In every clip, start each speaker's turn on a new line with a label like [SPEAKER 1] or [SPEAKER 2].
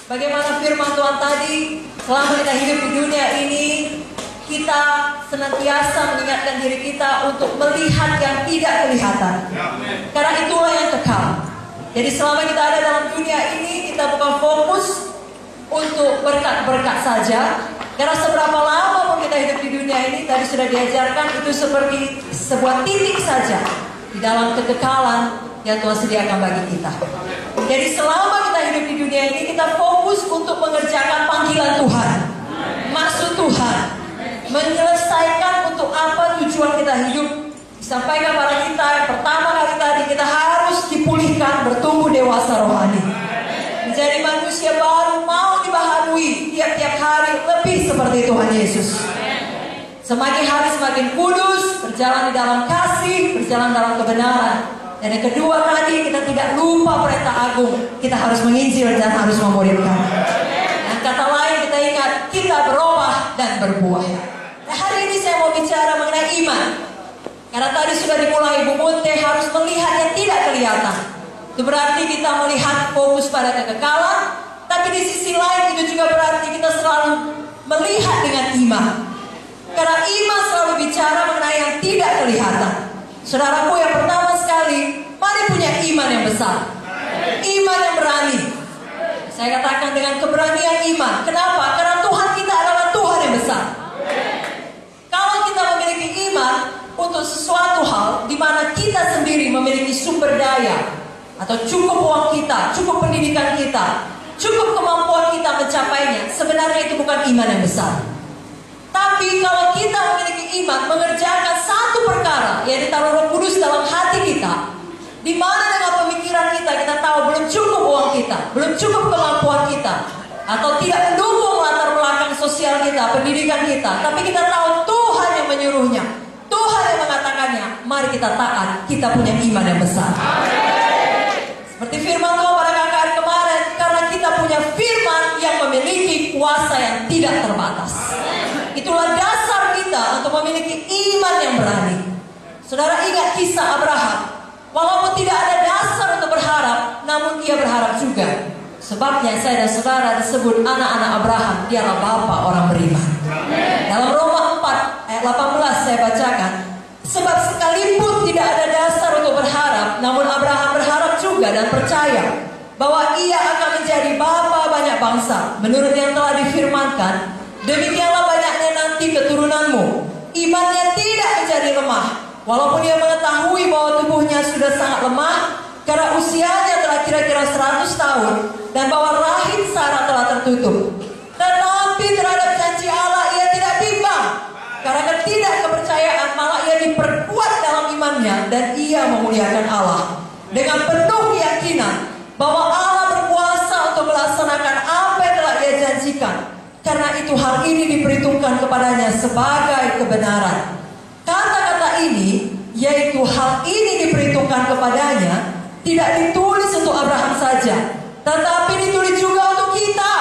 [SPEAKER 1] Bagaimana firman Tuhan tadi, selama kita hidup di dunia ini, kita senantiasa mengingatkan diri kita untuk melihat yang tidak kelihatan. Karena itulah yang kekal. Jadi selama kita ada dalam dunia ini, kita bukan fokus untuk berkat-berkat saja. Karena seberapa lama pun kita hidup di dunia ini, tadi sudah diajarkan, itu seperti sebuah titik saja di dalam kekekalan yang Tuhan sediakan bagi kita. Jadi selama kita hidup di dunia ini, kita fokus untuk mengerjakan panggilan Tuhan, maksud Tuhan, menyelesaikan untuk apa tujuan kita hidup. Disampaikan pada kita yang pertama kali tadi, kita harus dipulihkan, bertumbuh dewasa rohani, menjadi manusia baru, mau dibaharui tiap-tiap hari lebih seperti Tuhan Yesus. Semakin hari semakin kudus, berjalan di dalam kasih, berjalan dalam kebenaran. Dan yang kedua tadi, kita tidak lupa perintah agung, kita harus menginjil dan harus memuridkan. Dan kata lain, kita ingat, kita berubah dan berbuah. Nah, hari ini saya mau bicara mengenai iman. Karena tadi sudah dimulai Ibu Munte, harus melihat yang tidak kelihatan. Itu berarti kita melihat fokus pada kekekalan, tapi di sisi lain itu juga berarti kita selalu melihat dengan iman. Karena iman selalu bicara mengenai yang tidak kelihatan. Saudaraku, yang pertama sekali, mari punya iman yang besar, iman yang berani. Saya katakan dengan keberanian iman. Kenapa? Karena Tuhan kita adalah Tuhan yang besar. Kalau kita memiliki iman untuk sesuatu hal di mana kita sendiri memiliki sumber daya, atau cukup uang kita, cukup pendidikan kita, cukup kemampuan kita mencapainya, sebenarnya itu bukan iman yang besar. Tapi kalau kita memiliki iman mengerjakan satu perkara yang ditaruh Roh Kudus dalam hati kita, di mana dengan pemikiran kita tahu belum cukup uang kita, belum cukup kemampuan kita, atau tidak mendukung latar belakang sosial kita, pendidikan kita, tapi kita tahu Tuhan yang menyuruhnya, Tuhan yang mengatakannya, mari kita taat, kita punya iman yang besar. Seperti firman Tuhan pada KKR kemarin, karena kita punya firman yang memiliki kuasa yang tidak terbatas. Itulah dasar kita untuk memiliki iman yang berani. Saudara ingat kisah Abraham. Walaupun tidak ada dasar untuk berharap, namun ia berharap juga. Sebabnya saya dan saudara disebut anak-anak Abraham, dialah bapa orang beriman. Dalam Roma 4 ayat 18 saya bacakan, sebab sekalipun tidak ada dasar untuk berharap, namun Abraham berharap juga dan percaya bahwa ia akan menjadi bapa banyak bangsa, menurut yang telah difirmankan, demikianlah banyaknya nanti keturunanmu. Imannya tidak menjadi lemah, walaupun dia mengetahui bahwa tubuhnya sudah sangat lemah, karena usianya telah kira-kira 100 tahun, dan bahwa rahim Sarah telah tertutup. Tetapi terhadap janji Allah ia tidak bimbang, karena ketidakkepercayaan malah ia diperkuat dalam imannya, dan ia memuliakan Allah dengan penuh keyakinan bahwa Allah berkuasa untuk melaksanakan apa yang telah ia janjikan. Karena itu hal ini diperhitungkan kepadanya sebagai kebenaran. Kata-kata ini, yaitu hal ini diperhitungkan kepadanya, tidak ditulis untuk Abraham saja, tetapi ditulis juga untuk kita.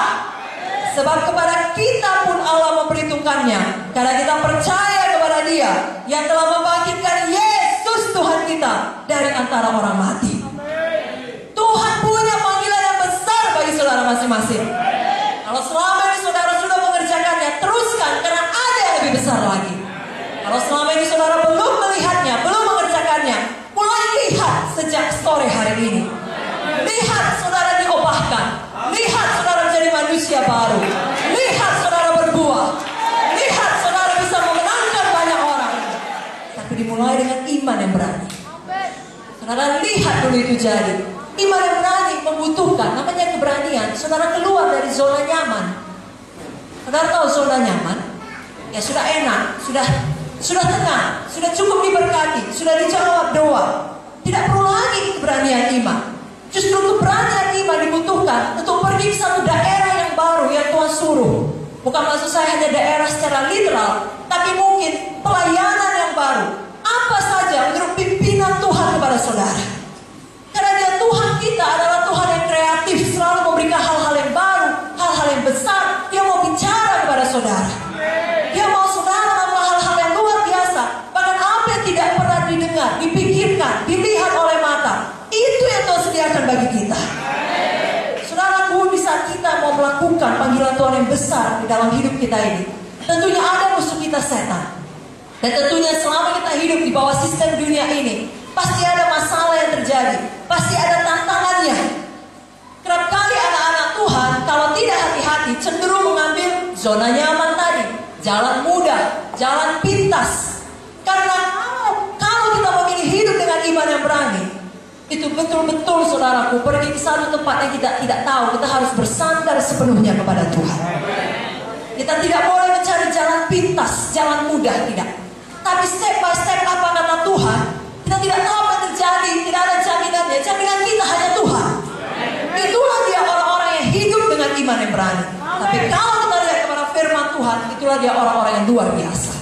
[SPEAKER 1] Sebab kepada kita pun Allah memperhitungkannya, karena kita percaya kepada Dia yang telah membangkitkan Yesus Tuhan kita dari antara orang mati. Tuhan punya panggilan yang besar bagi saudara masing-masing. Kalau selama ini saudara sudah mengerjakannya, teruskan, karena ada yang lebih besar lagi. Kalau selama ini saudara belum melihatnya, belum mengerjakannya, mulai lihat sejak sore hari ini. Lihat saudara diubahkan, lihat saudara menjadi manusia baru, lihat saudara berbuah, lihat saudara bisa memenangkan banyak orang. Tapi dimulai dengan iman yang berani. Saudara lihat dulu itu jadi. Iman yang berani membutuhkan, namanya keberanian. Saudara keluar dari zona nyaman. Saudara tahu zona nyaman? Ya sudah enak, sudah tenang, sudah cukup diberkati, sudah dijawab doa. Tidak perlu lagi keberanian iman. Justru keberanian iman dibutuhkan untuk pergi ke satu daerah yang baru yang Tuhan suruh. Bukan maksud saya hanya daerah secara literal, tapi mungkin pelayanan yang baru. Apa saja menurut pimpinan Tuhan kepada saudara. Karena Dia Tuhan kita adalah Tuhan yang kreatif, selalu memberikan hal-hal yang baru, hal-hal yang besar. Dia mau bicara kepada saudara. Dia mau saudara melakukan hal-hal yang luar biasa. Bahkan apa yang tidak pernah didengar, dipikirkan, dilihat oleh mata, itu yang Tuhan sediakan bagi kita. Saudaraku, di saat kita mau melakukan panggilan Tuhan yang besar di dalam hidup kita ini, tentunya ada musuh kita, setan. Dan tentunya selama kita hidup di bawah sistem dunia ini, pasti ada masalah yang terjadi, pasti ada tantangannya. Kerap kali anak-anak Tuhan kalau tidak hati-hati cenderung mengambil zona nyaman tadi, jalan mudah, jalan pintas. Karena kalau kita memilih hidup dengan iman yang berani, itu betul-betul saudaraku, pergi ke satu tempat yang kita tidak tahu, kita harus bersandar sepenuhnya kepada Tuhan. Kita tidak boleh mencari jalan pintas, jalan mudah, tidak. Tapi step by step apa kata Tuhan, kita tidak tahu apa yang terjadi, tidak ada jaminannya. Jaminan kita hanya Tuhan. Itulah dia orang-orang yang hidup dengan iman yang berani. Tapi kalau kita lihat kepada firman Tuhan, itulah dia orang-orang yang luar biasa.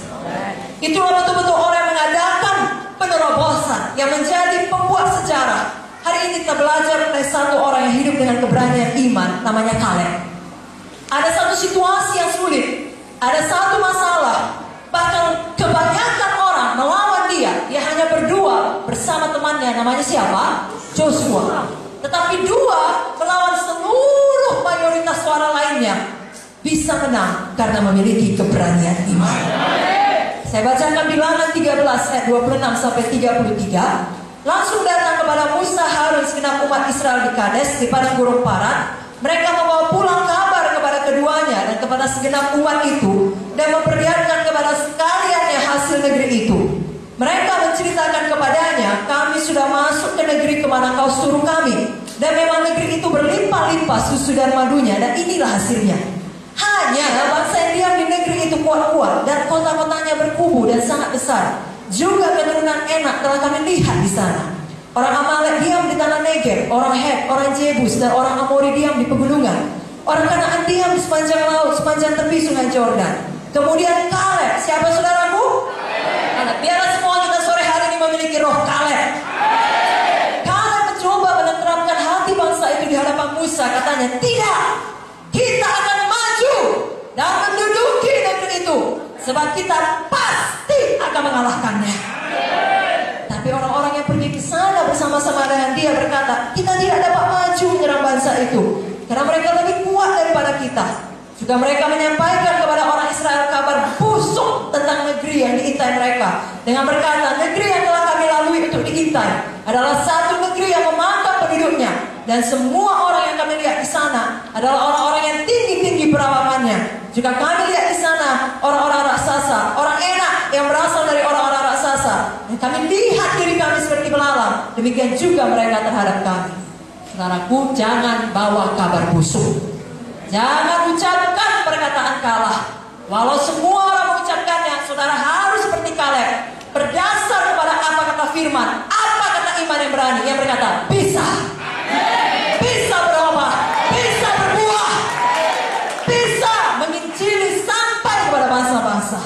[SPEAKER 1] Itulah betul-betul orang yang mengadakan penerobosan, yang menjadi pembuat sejarah. Hari ini kita belajar dari satu orang yang hidup dengan keberanian iman, namanya Kaleb. Ada satu situasi yang sulit, ada satu masalah, bahkan kebanyakan orang melawan dia. Dia hanya berdua bersama temannya, namanya siapa? Joshua. Tetapi dua melawan seluruh mayoritas suara lainnya, bisa menang karena memiliki keberanian iman. Saya bacakan Bilangan 13 ayat 26 sampai 33. Langsung datang kepada Musa, Harun, segenap umat Israel di Kades, di padang gurun Paran. Mereka membawa pulang kabar kepada keduanya dan kepada segenap umat itu, dan memperlihatkan kepada sekaliannya hasil negeri itu. Mereka menceritakan kepadanya, kami sudah masuk ke negeri kemana kau suruh kami, dan memang negeri itu berlimpah-limpah susu dan madunya, dan inilah hasilnya. Hanya bangsa yang diam di negeri itu kuat-kuat, dan kota-kotanya berkubu dan sangat besar. Juga keturunan Enak telah kami lihat di sana. Orang Amalek diam di tanah Negev, orang Het, orang Jebus, dan orang Amori diam di pegunungan. Orang Kanaan diam di sepanjang laut, sepanjang tepi sungai Jordan. Kemudian Kaleb, siapa saudaraku? Kaleb. Biarlah semua kita sore hari ini memiliki roh Kaleb. Kaleb mencoba menenteramkan hati bangsa itu di hadapan Musa. Katanya, tidak, kita akan maju dan menduduki negeri itu, sebab kita pasti akan mengalahkannya. Tapi orang-orang yang pergi ke sana bersama-sama dengan dia berkata, kita tidak dapat maju menyerang bangsa itu, karena mereka lebih kuat daripada kita. Juga mereka menyampaikan kepada orang Israel kabar busuk tentang negeri yang diintai mereka, dengan berkata, negeri yang telah kami lalui untuk diintai adalah satu negeri yang memakan penduduknya, dan semua orang yang kami lihat di sana adalah orang-orang yang tinggi-tinggi perawakannya. Juga kami lihat di sana orang-orang raksasa, orang Enak yang berasal dari orang-orang raksasa, dan kami lihat diri kami seperti belalang. Demikian juga mereka terhadap kami. Saudaraku, jangan bawa kabar busuk. Jangan ucapkan perkataan kalah. Walau semua orang mengucapkannya, saudara harus seperti Kaleb, berdasar kepada apa kata firman, apa kata iman yang berani, yang berkata, bisa. Bisa berubah, bisa berbuah, bisa menginjili sampai kepada bangsa-bangsa.